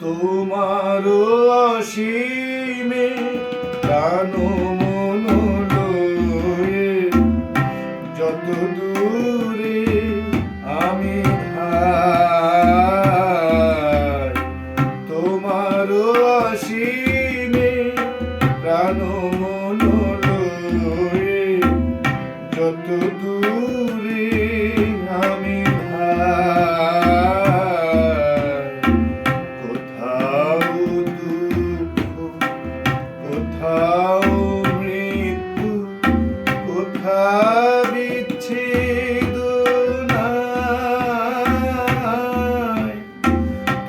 তোমার অসীমে প্রাণ মন লয়ে যত দূরে আমি ধাই, তোমার অসীমে প্রাণ মন লয়ে যত দূরে আমি কোথাও মৃত্যু, কোথাও বিচ্ছেদ নাই,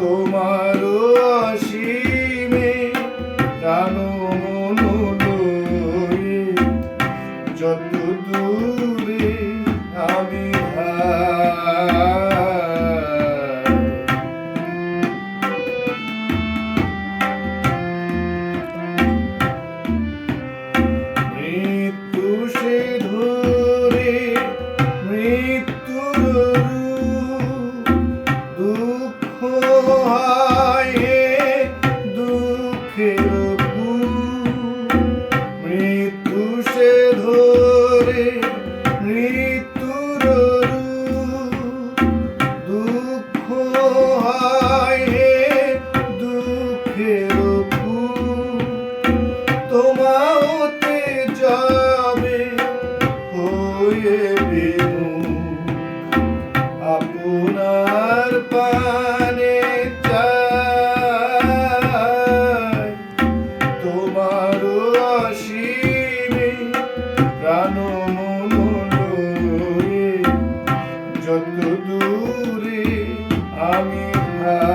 তোমার অসীমে প্রাণ মন লয়ে যত দূরে আমি দুঃখ হয় দুঃখের মৃত্যু সে ধরে মৃত্যুর দুঃখ হয় দুঃখের তোমাতে যাবে হয়ে আপনার পানে চাই, তোমার অসীমে প্রাণ মন লয়ে যত দূরে আমি ধাই।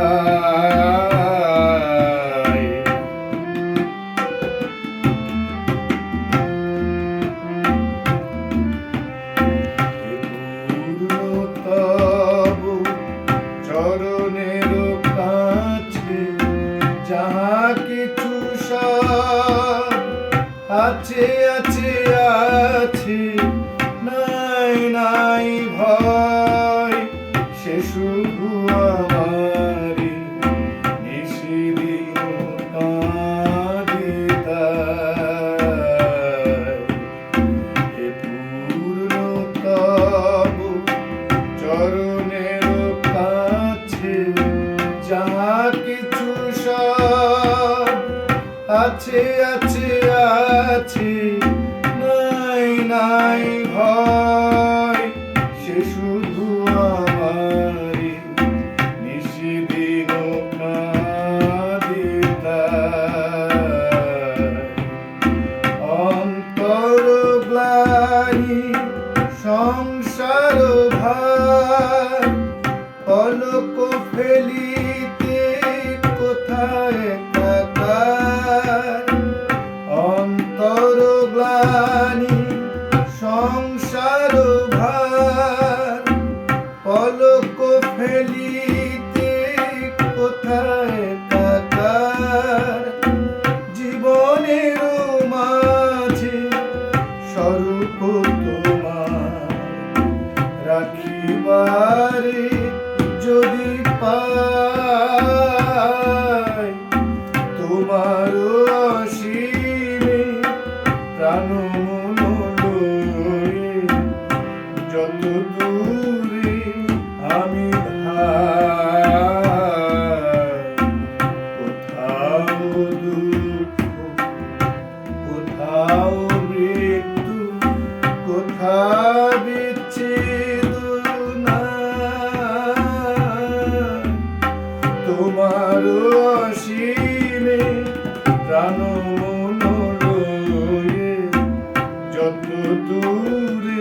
চরণের কাছে যাহা কিছু সব আছে আছে আছে, নাই নাই ভয় সে শুধু আমারি নিশিদিন কাঁদিতায়। পূর্ণ তব চরণের কাছে যাহা কিছু সব আছে আছে আছে, নাই নাই ভয় সে শুধু আমারি নিশিদিন কাঁদিতায়। অন্তর গ্লানি সংসার ভার পলক ফেলিতে কোথায় একাকার, অন্তর গ্লানি সংসার ভার পলক ফেলিতে কোথায় একাকার। জীবনের মাঝে স্বরূপ তোমার রাখিবারে যদি পাই, তোমার অসীমে প্রাণ মন লয়ে যত দূরে আমি ধাই। কোথাও দুঃখ, কোথাও মৃত্যু, কোথাও বিচ্ছেদ নাই, তোমার অসীমে প্রাণ মন লয়ে যত দূরে